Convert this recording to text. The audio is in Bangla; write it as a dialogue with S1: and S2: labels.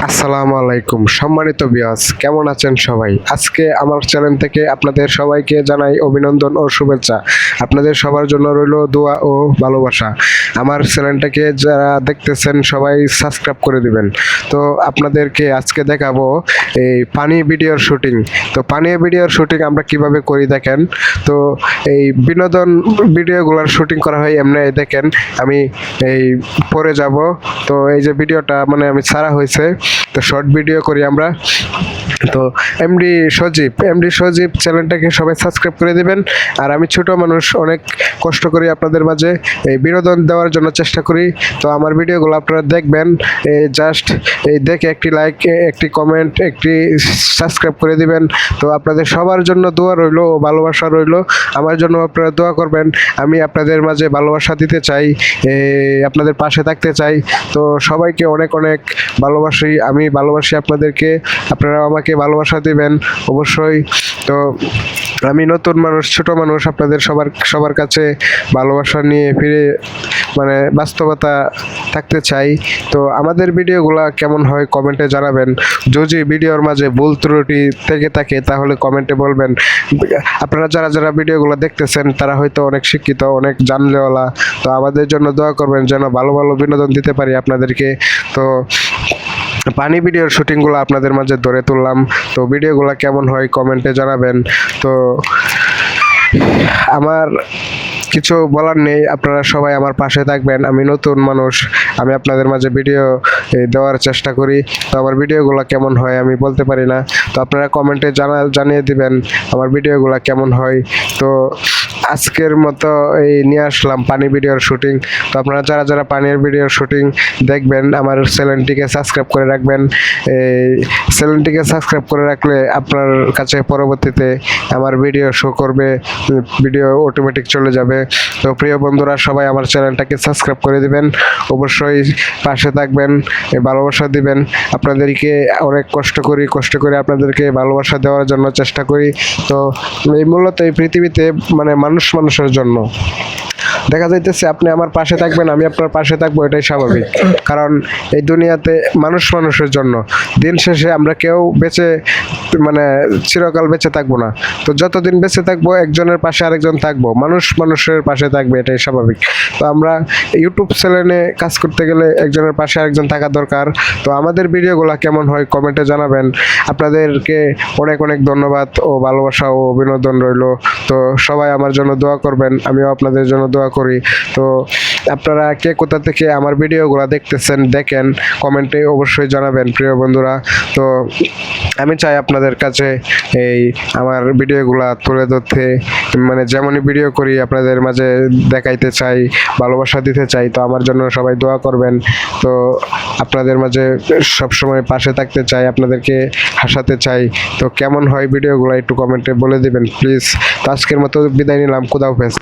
S1: আসসালামু আলাইকুম সম্মানিত ভিউয়ার্স, কেমন আছেন সবাই? আজকে আমার চ্যানেল থেকে আপনাদের সবাইকে জানাই অভিনন্দন ও শুভেচ্ছা। আপনাদের সবার জন্য রইল দোয়া ও ভালোবাসা। আমার চ্যানেলটাকে যারা দেখতেছেন সবাই সাবস্ক্রাইব করে দিবেন। তো আপনাদেরকে আজকে দেখাবো এই পানি ভিডিওর শুটিং। তো পানি ভিডিওর শুটিং আমরা কিভাবে করি দেখেন। তো এই বিনোদন ভিডিওগুলোর শুটিং করা হয় এমনি, দেখেন আমি এই পরে যাব। তো এই যে ভিডিওটা মানে আমি ছাড়া হয়েছে, তো শর্ট ভিডিও করি আমরা। তো এমডি সজীব চ্যানেলটাকে সবাই সাবস্ক্রাইব করে দিবেন। আর আমি ছোট মানুষ, অনেক কষ্ট করি আপনাদের মাঝে এই বিনোদন দেওয়ার জন্য চেষ্টা করি। তো আমার ভিডিওগুলো আপনারা দেখবেন, জাস্ট এই দেখে একটি লাইক, একটি কমেন্ট, একটি সাবস্ক্রাইব করে দিবেন। তো আপনাদের সবার জন্য দোয়া রইলো ও ভালোবাসা রইলো। আমার জন্য আপনারা দোয়া করবেন। আমি আপনাদের মাঝে ভালোবাসা দিতে চাই, আপনাদের পাশে থাকতে চাই। তো সবাইকে অনেক অনেক ভালোবাসি, আমি ভালোবাসি আপনাদেরকে, আপনারা আমাকে ভালোবাসা দিবেন অবশ্যই। তো আমি নতুন মানুষ, ছোট মানুষ, আপনাদের সবার কাছে ভালোবাসা নিয়ে ফিরে মানে বাস্তবতা থাকতে চাই। তো আমাদের ভিডিওগুলো কেমন হয় কমেন্টে জানাবেন। যদি ভিডিওর মাঝে ভুল ত্রুটি থেকে থাকে তাহলে কমেন্টে বলবেন। আপনারা যারা ভিডিওগুলো দেখতেছেন তারা হয়তো অনেক শিক্ষিত, অনেক জানলেওয়ালা। তো আমাদের জন্য দোয়া করবেন যেন ভালো ভালো বিনোদন দিতে পারি আপনাদেরকে। তো পানি ভিডিওর শুটিংগুলো আপনাদের মাঝে ধরে তুললাম। তো ভিডিওগুলো কেমন হয় কমেন্টে জানাবেন। তো আমার কিছু বলার নেই, আপনারা সবাই আমার পাশে থাকবেন। আমি নতুন মানুষ, আমি আপনাদের মাঝে ভিডিও দেওয়ার চেষ্টা করি। তো আমার ভিডিওগুলো কেমন হয় আমি বলতে পারি না। তো আপনারা কমেন্টে জানিয়ে দিবেন আমার ভিডিওগুলো কেমন হয়। তো আজকের মতো এই নিয়ে আসলাম পানি ভিডিওর শুটিং। তো আপনারা যারা পানির ভিডিওর শুটিং দেখবেন আমার চ্যানেলটিকে সাবস্ক্রাইব করে রাখবেন। এই চ্যানেলটিকে সাবস্ক্রাইব করে রাখলে আপনার কাছে পরবর্তীতে আমার ভিডিও শো করবে, ভিডিও অটোমেটিক চলে যাবে। তো প্রিয় বন্ধুরা, সবাই আমার চ্যানেলটাকে সাবস্ক্রাইব করে দিবেন, অবশ্যই পাশে থাকবেন, ভালোবাসা দিবেন। আপনাদেরকে অনেক কষ্ট করি আপনাদেরকে ভালোবাসা দেওয়ার জন্য চেষ্টা করি। তো এই মূলত এই পৃথিবীতে মানে মানুষের জন্য দেখা যাইতেছে আপনি আমার পাশে থাকবেন, আমি আপনার পাশে থাকবো, এটাই স্বাভাবিক। কারণ এই দুনিয়াতে মানুষের জন্য দিন শেষে আমরা কেউ মানে চিরকাল বেঁচে থাকবো না। তো যতদিন বেঁচে থাকবো একজনের পাশে আরেকজন থাকবো, মানুষের পাশে থাকবে, এটাই স্বাভাবিক। তো আমরা ইউটিউব চ্যানেলে কাজ করতে গেলে একজনের পাশে আরেকজন থাকা দরকার। তো আমাদের ভিডিওগুলো কেমন হয় কমেন্টে জানাবেন। আপনাদেরকে অনেক অনেক ধন্যবাদ ও ভালোবাসা ও অভিনন্দন রইল। তো সবাই আমার জন্য দোয়া করবেন, আমিও আপনাদের জন্য দোয়া করি। তো আপনারা কে কোথা থেকে আমার ভিডিওগুলো দেখেন কমেন্টে অবশ্যই জানাবেন প্রিয় বন্ধুরা। তো আমি চাই আপনাদের কাছে এই আমার ভিডিওগুলা তুলে ধরতে, মানে যেমনই ভিডিও করি আপনাদের মাঝে দেখাইতে চাই, ভালোবাসা দিতে চাই। তো আমার জন্য সবাই দোয়া করবেন। তো আপনাদের মাঝে সবসময় পাশে থাকতে চাই, আপনাদেরকে হাসাতে চাই। তো কেমন হয় ভিডিওগুলো একটু কমেন্টে বলে দিবেন প্লিজ। তো আজকের মতো বিদায় নিলাম, খুদা হাফেজ।